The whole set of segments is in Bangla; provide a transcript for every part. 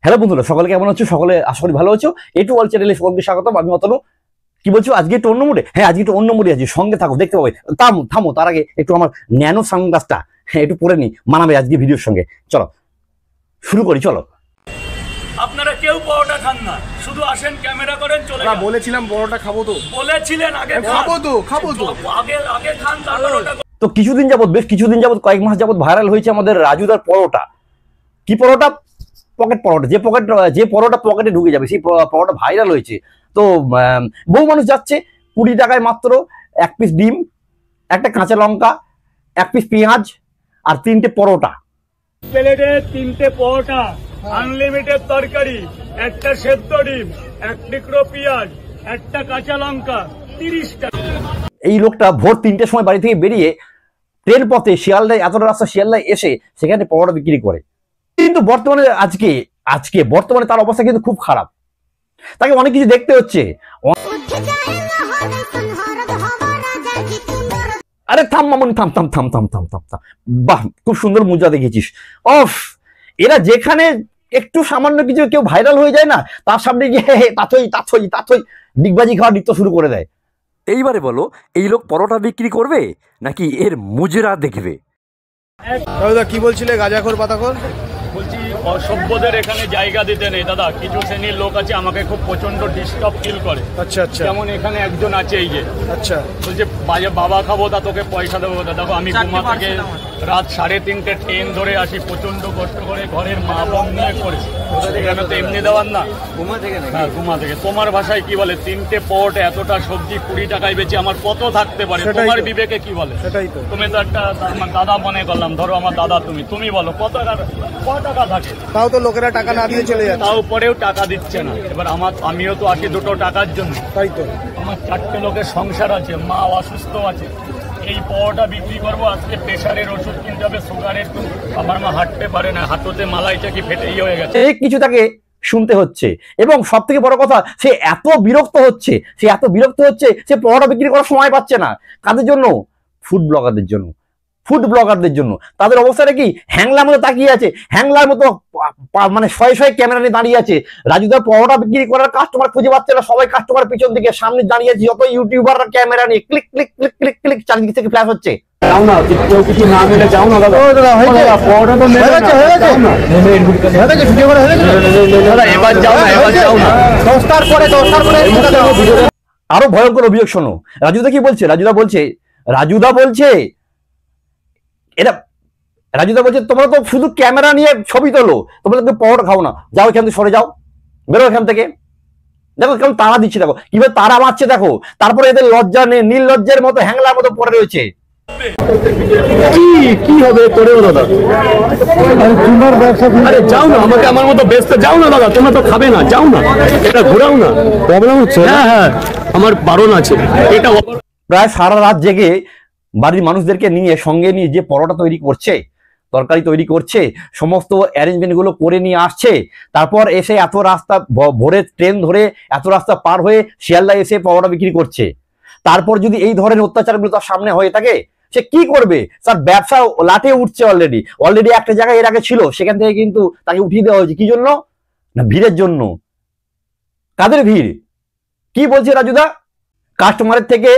হ্যালো বন্ধুরা, সকলে কেমন আছো? সকলে আশা করি ভালো আছো। এটু অল চ্যানেলে সকলকে স্বাগতম। আমি অতনু। কি বলছো, আজকে একটু অন্য মুডে? হ্যাঁ, আজকে একটু অন্য মুডে আছি। সঙ্গে থাকো, দেখতে পাবে। থামো, তার আগে একটু আমার ন্যানো সানগ্লাসটা একটু পরে নি, মানাবে আজকে ভিডিওর সঙ্গে। চলো শুরু করি, চলো। আপনারা কেউ পরোটা খান না, শুধু আসেন, ক্যামেরা করেন, চলে যান। বলেছিলাম পরোটা খাবো তো, বলেছিলেন আগে খাবো তো আগে খান, তারপর তো কিছুদিন যাবত, বেশ কিছুদিন যাবত, কয়েক মাস যাবত ভাইরাল হয়েছে আমাদের রাজুদার পরোটা। কি পরোটা? পকেট পরোটা। যে পরোটা পকেটে ঢুকে যাবে সেই পরোটা ভাইরাল হয়েছে। তো বহু মানুষ যাচ্ছে 20 টাকায় মাত্র 1 পিস ডিম, একটা কাঁচা লঙ্কা, 1 পিস পেঁয়াজ আর 3টে পরোটা। প্লেটে 3টে পরোটা, আনলিমিটেড তরকারি, একটা সেদ্ধ ডিম, 1 টুকরো পেঁয়াজ, একটা কাঁচা লঙ্কা, 30 টাকা। এই লোকটা ভোর 3টের সময় বাড়ি থেকে বেরিয়ে ট্রেন পথে শিয়ালদায়, এতটা রাস্তা শিয়ালদায় এসে সেখানে পরোটা বিক্রি করে। কিন্তু বর্তমানে বর্তমানে তার অবস্থা কিন্তু খুব খারাপ। তাকে অনেক কিছু দেখতে হচ্ছে। আরে থাম মামুনি, থাম। বাহ, খুব সুন্দর মুজা দেখেছিস। অফ, এরা যেখানে একটু সামান্য কিছু কেউ ভাইরাল হয়ে যায় না, তার সামনে গিয়ে তাথই ডিগবাজি খাওয়া নৃত্য শুরু করে দেয়। এইবারে বলো, এই লোক পরোটা বিক্রি করবে নাকি এর মুজরা দেখবে? দাদা কি বলছিলে, গাঁজাখোর পাতাখোর? বলছি অসভ্যদের এখানে জায়গা দিতে নেই দাদা। কিছু শ্রেণীর লোক আছে আমাকে খুব প্রচন্ড ডিস্টার্ব ফিল করে। আচ্ছা। যেমন এখানে একজন আছে, এই যে আচ্ছা, বলছে বাবা খাবো, তা তোকে পয়সা দেবো। দেখো আমি ঘুমা থেকে রাত 3:30 ট্রেন ধরে আসি, প্রচন্ড কষ্ট করে ঘরের মা বোন নিয়ে করে। এখানে তো এমনি দেওয়ার না, হ্যাঁ ঘুমা থেকে। তোমার ভাষায় কি বলে? 3টে পট, এতটা সবজি 20 টাকায় বেচে আমার কত থাকতে পারে? তোমার বিবেকে কি বলে? সেটাই তো। তুমি তো একটা আমার দাদা মনে করলাম, ধরো আমার দাদা, তুমি বলো কত টাকা থাকে? তাও তো লোকেরা টাকা না দিয়ে চলে যাচ্ছে, তাও পরেও টাকা দিচ্ছে না। এবার আমিও তো আসি দুটো টাকার জন্য। তাই তো। আমার 4টে লোকের সংসার আছে, মা অসুস্থ আছে। এই পরোটা বিক্রি করবো, আজকে প্রেশারের ওষুধ কিনতে হবে, সুগারের। আমার মা হাঁটতে পারে না, হাঁটুতে মালাইটা কি ফেটে হয়ে গেছে। এই কিছু তাকে শুনতে হচ্ছে। এবং সব থেকে বড় কথা, সে এত বিরক্ত হচ্ছে, সে পরোটা বিক্রি করার সময় পাচ্ছে না। কাদের জন্য? ফুড ব্লগারদের জন্য। তাদের অবস্থাটা কি? হ্যাংলার মতো তাকিয়ে আছে, হ্যাংলার মতো মানে শয়ে ক্যামেরা নিয়ে দাঁড়িয়ে আছে। রাজুদার পরোটা বিক্রি করার কাস্টমার খুঁজে পাচ্ছে না। সবাই কাস্টমার পিছন দিকে, সামনে দাঁড়িয়ে আছে যত ইউটিউবাররা ক্যামেরা নিয়ে click click click click click চারিদিক থেকে ফ্ল্যাশ হচ্ছে। কিছু না মিলে যাও না দাদা। আরো ভয়ঙ্কর অভিযোগ শোনো। রাজুদা কি বলছে? রাজুদা বলছে তোমরা তো শুধু ক্যামেরা নিয়ে ছবি তোলো, তোমরা তো পরোটা খাও না। যাও এখান থেকে, সরে যাও, বেরো এখান থেকে। দেখো কেমন তারা দিচ্ছে, দেখো কিভাবে তারা মারছে, দেখো। তারপরে এদের লজ্জা নেই, নীল লজ্জার মতো হ্যাংলার মতো পড়ে রয়েছে। কি হবে করেও দাদা? আরে যাও না, আমাকে আমার মতো বেচতে যাও না দাদা। তোমরা তো খাবে না, যাও না, এটা ঘোরাও না। প্রবলেম হচ্ছে। হ্যাঁ, আমার বারণ আছে। এটা প্রায় সারা রাত জেগে বাড়ির মানুষদেরকে নিয়ে, সঙ্গে নিয়ে যে পরোটা তৈরি করছে, তরকারি তৈরি করছে, সমস্ত অ্যারেঞ্জমেন্ট গুলো করে নিয়ে আসছে। তারপর এসে এত রাস্তা ভোরে ট্রেন ধরে এত রাস্তা পার হয়ে শিয়ালদা এসে পরোটা বিক্রি করছে। তারপর যদি এই ধরনের অত্যাচারগুলো তার সামনে হয়ে থাকে, সে কি করবে? তার ব্যবসা লাটে উঠছে। অলরেডি একটা জায়গায় এর আগে ছিল, সেখান থেকে কিন্তু তাকে উঠিয়ে দেওয়া হয়েছে। কি জন্য? না, ভিড়ের জন্য। কাদের ভিড়? কি বলছে রাজুদা? কাস্টমারের থেকে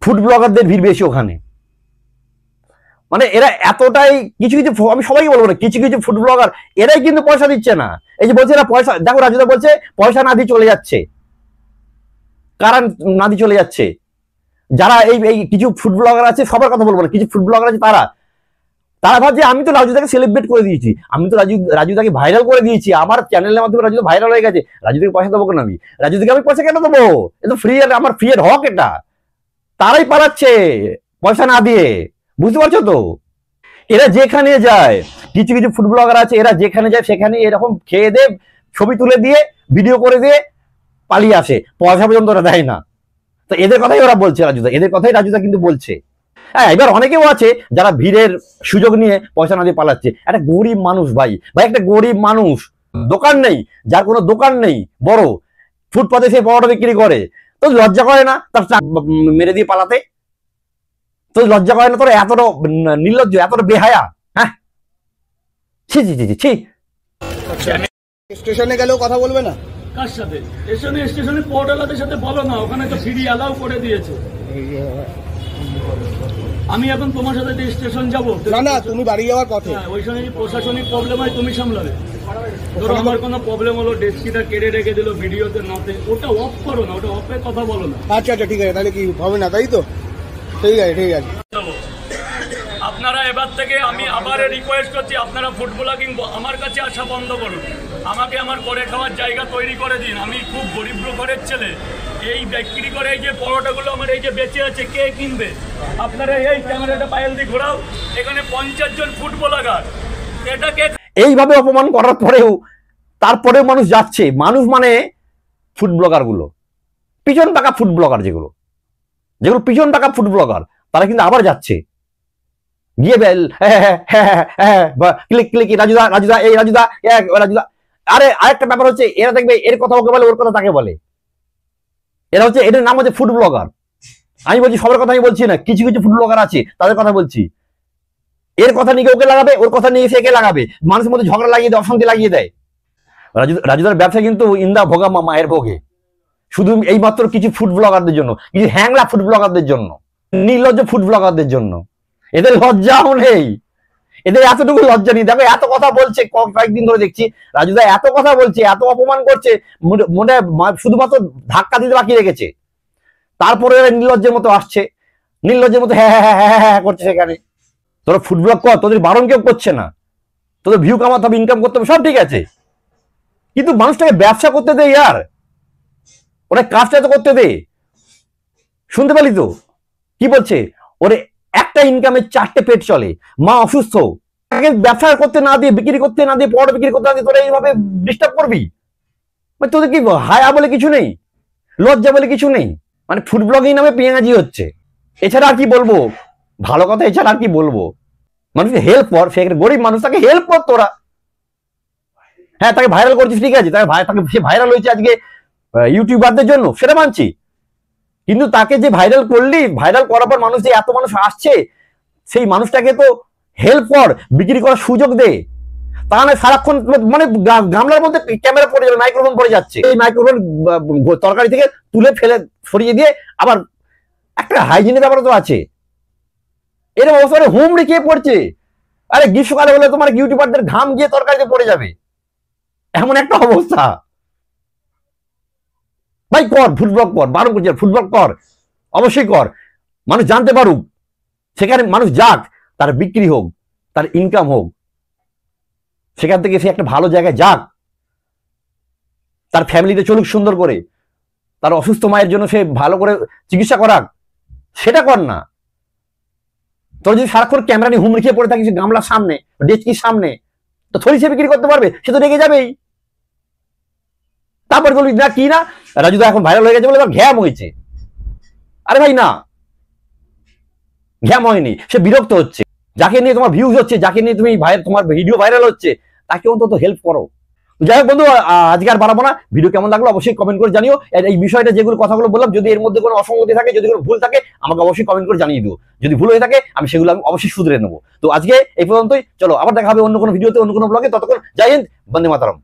ফুড ব্লগারদের ভিড় বেশি ওখানে। মানে এরা এতটাই, কিছু আমি সবাইকে বলবো না, কিছু ফুড ব্লগার এরাই কিন্তু পয়সা দিচ্ছে না। এই যে বলছে এরা পয়সা, দেখো রাজুদা বলছে পয়সা না দিয়ে চলে যাচ্ছে। কারা না দিয়ে চলে যাচ্ছে? যারা এই কিছু ফুড ব্লগার আছে, সবার কথা বলবো না, কিছু ফুড ব্লগার আছে, তারা ভাবছে আমি তো রাজুদাকে সেলিব্রেট করে দিয়েছি, আমি তো রাজুদাকে ভাইরাল করে দিয়েছি, আমার চ্যানেলের মাধ্যমে রাজুদা ভাইরাল হয়ে গেছে, রাজুদাকে পয়সা দেবো কেন? রাজুদাকে আমি পয়সা কেন দেবো? এটা ফ্রি, আমার ফ্রি এর হক এটা। তারাই পালাচ্ছে পয়সা না দিয়ে, বুঝতে পারছো তো? এরা যেখানে যায়, কিছু ফুড ব্লগার আছে, এরা যেখানে যায় সেখানে এরকম খেয়ে দে, ছবি তুলে দিয়ে, ভিডিও করে দিয়ে পালিয়ে আসে, পয়সা পর্যন্ত ওরা দেয় না। তো এদের কথাই ওরা বলছে, রাজুদা কিন্তু বলছে। হ্যাঁ, এবার অনেকেও আছে যারা ভিড়ের সুযোগ নিয়ে পয়সা না দিয়ে পালাচ্ছে। একটা গরিব মানুষ ভাই, একটা গরিব মানুষ, দোকান নেই, যার কোনো দোকান নেই বড়, ফুটপাতে সে পরোটা বিক্রি করে। তো লজ্জা করে না তার মেরে দিয়ে পালাতে? তো লজ্জা করে না? তোরা এতটা নির্লজ্জ, এতটা বেহায়া? হ্যাঁ, ছি ছি ছি ছি ছি। স্টেশনে গেলেও কথা বলবে না? কার সাথে? স্টেশনে পোর্টালাদের সাথে বলো না, ওখানে তো ফ্রি অ্যালাউ করে দিয়েছে। আমি এখন তোমার সাথে যে স্টেশন যাবো, না না, তুমি বাড়ি যাওয়ার পথে। ওই সময় প্রশাসনিক প্রবলেম হয়, তুমি সামলাবে। ধরো আমার কোনো প্রবলেম হলো, ডেস্কিটা কেড়ে রেখে দিল ভিডিওতে নাতে, ওটা অফ করো না, ওটা অফে কথা বলো না। আচ্ছা আচ্ছা, ঠিক আছে, তাহলে কি হবে না, তাই তো? ঠিক আছে ঠিক আছে। আপনারা এবার থেকে আমি আবার রিকোয়েস্ট করছি, আপনারা ফুড ব্লগিং আমার কাছে আসা বন্ধ করুন। আমাকে আমার করে খাওয়ার জায়গা তৈরি করে দিন। আমি খুব গরিব ঘরের ছেলে, এই বিক্রি করে এই যে পরোটাগুলো আমার এই যে বেঁচে আছে, কে কিনবে? আপনারা এই ক্যামেরাটা পায়েল দিয়ে ঘোরাও, এখানে 50 জন ফুড ব্লগার, এটাকে এইভাবে অপমান করার পরেও তারপরেও মানুষ যাচ্ছে। মানুষ মানে ফুড ব্লগার গুলো, পিছন টাকা ফুড ব্লগার, যেগুলো পিছন টাকা ফুড ব্লগার, তারা কিন্তু আবার যাচ্ছে গিয়ে ক্লিক ক্লিক, রাজুদা রাজুদা, এই রাজুদা, রাজুদা। আরে আরেকটা ব্যাপার হচ্ছে, এরা দেখবে এর কথা ওকে বলে, ওর কথা তাকে বলে। এরা হচ্ছে, এদের নাম হচ্ছে ফুড ব্লগার। আমি বলছি সবার কথা আমি বলছি না, কিছু কিছু ফুড ব্লগার আছে তাদের কথা বলছি। এর কথা নিয়ে ওকে লাগাবে, ওর কথা নিয়ে একে লাগাবে, মানুষের মধ্যে ঝগড়া লাগিয়ে দেয়, অশান্তি লাগিয়ে দেয়। রাজুদার ব্যবসা কিন্তু ইন্দা ভোগা মায়ের ভোগে, শুধু এই মাত্র কিছু ফুড ব্লগারদের জন্য, কিছু হ্যাংলা ফুড ব্লগারদের জন্য, নির্লজ্জ ফুড ব্লগারদের জন্য। এদের লজ্জাও নেই, এদের এতটুকু লজ্জা নেই। দেখো এত কথা বলছে, কয়েকদিন ধরে দেখছি রাজুদা এত কথা বলছে, এত অপমান করছে, মনে শুধুমাত্র ধাক্কা দিতে বাকি রেখেছে। তারপরে এরা নির্লজ্জের মতো আসছে, নির্লজ্জের মতো হ্যাঁ হ্যাঁ হ্যাঁ হ্যাঁ করছে। সেখানে তোরা ফুড ব্লগ কর, তোদের বারণ কেউ করছে না, তোদের ভিউ কামাতে হবে, ইনকাম করতে হবে, সব ঠিক আছে, কিন্তু মানুষটাকে ব্যবসা করতে দে ইয়ার, ওরা কাজটা তো করতে দে। শুনতে পেলি তো কি বলছে? ওরে একটা ইনকামে 4টে পেট চলে, মা অসুস্থ, তাকে ব্যবসা করতে না দিয়ে, বিক্রি করতে না দিয়ে, পড়া বিক্রি করতে না দিয়ে তোরা এইভাবে ডিস্টার্ব করবি? মানে তোদের কি হায়া বলে কিছু নেই, লজ্জা বলে কিছু নেই? মানে ফুড ব্লগিং নামে পেঁয়াজি হচ্ছে, এছাড়া আর কি বলবো? ভালো কথা এছাড়া আর কি বলবো? মানুষকে হেল্প কর, সে একটা গরিব মানুষ, তাকে হেল্প কর তোরা। হ্যাঁ, তাকে ভাইরাল করছিস, ঠিক আছে, তাকে সে ভাইরাল হয়েছে আজকে ইউটিউবারদের জন্য, সেটা মানছি, কিন্তু তাকে যে ভাইরাল করলি, ভাইরাল করার পর মানুষ যে এত মানুষ আসছে, সেই মানুষটাকে তো হেল্প কর, বিক্রি করার সুযোগ দে। তাহলে সারাক্ষণ মানে গামলার মধ্যে ক্যামেরা পড়ে যাবে, মাইক্রোফোন পড়ে যাচ্ছে, এই মাইক্রোফোন তরকারি থেকে তুলে ফেলে সরিয়ে দিয়ে, আবার একটা হাইজিনের ব্যাপার তো আছে। এরকম অবস্থা হুমড়ি খেয়ে পড়ছে। আরে গ্রীষ্মকালে হলে তোমার ইউটিউবারদের ঘাম গিয়ে তরকারিতে পড়ে যাবে, এমন একটা অবস্থা। ভাই কর, ফুড ব্লগ কর, বারণ করছে, ফুড ব্লগ কর, অবশ্যই কর, মানুষ জানতে পারুক, সেখানে মানুষ যাক, তার বিক্রি হোক, তার ইনকাম হোক, সেখান থেকে সে একটা ভালো জায়গায় যাক, তার ফ্যামিলিতে চলুক সুন্দর করে, তার অসুস্থ মায়ের জন্য সে ভালো করে চিকিৎসা করাক, সেটা কর না। তোর যদি সারাক্ষণ ক্যামেরা নিয়ে হুমড়ি খেয়ে পড়ে থাকিস গামলার সামনে, ডেচকির সামনে, তো থরি সে বিক্রি করতে পারবে? সে তো রেগে যাবেই। তারপর বলবি না কি না, রাজুদা এখন ভাইরাল হয়ে গেছে বলে এবার ঘ্যাম হয়েছে। আরে ভাই না, ঘ্যাম হয়নি, সে বিরক্ত হচ্ছে। যাকে নিয়ে তোমার ভিউজ হচ্ছে, যাকে নিয়ে তুমি তোমার ভিডিও ভাইরাল হচ্ছে, তাকে অন্তত হেল্প করো। যাই হোক বন্ধু, আজকে আর বাড়াবো না, ভিডিও কেমন লাগলো অবশ্যই কমেন্ট করে জানিও। এই বিষয়টা যেগুলো কথাগুলো বললাম, যদি এর মধ্যে কোনো অসঙ্গতি থাকে, যদি কোনো ভুল থাকে, আমাকে অবশ্যই কমেন্ট করে জানিয়ে দিও। যদি ভুল হয়ে থাকে আমি সেগুলো অবশ্যই শুধরে নেবো। তো আজকে এই পর্যন্তই, চলো আবার দেখা হবে অন্য কোনো ভিডিওতে, অন্য কোনো ব্লগে। ততক্ষণ জয় হিন্দ, বন্দে মাতরম।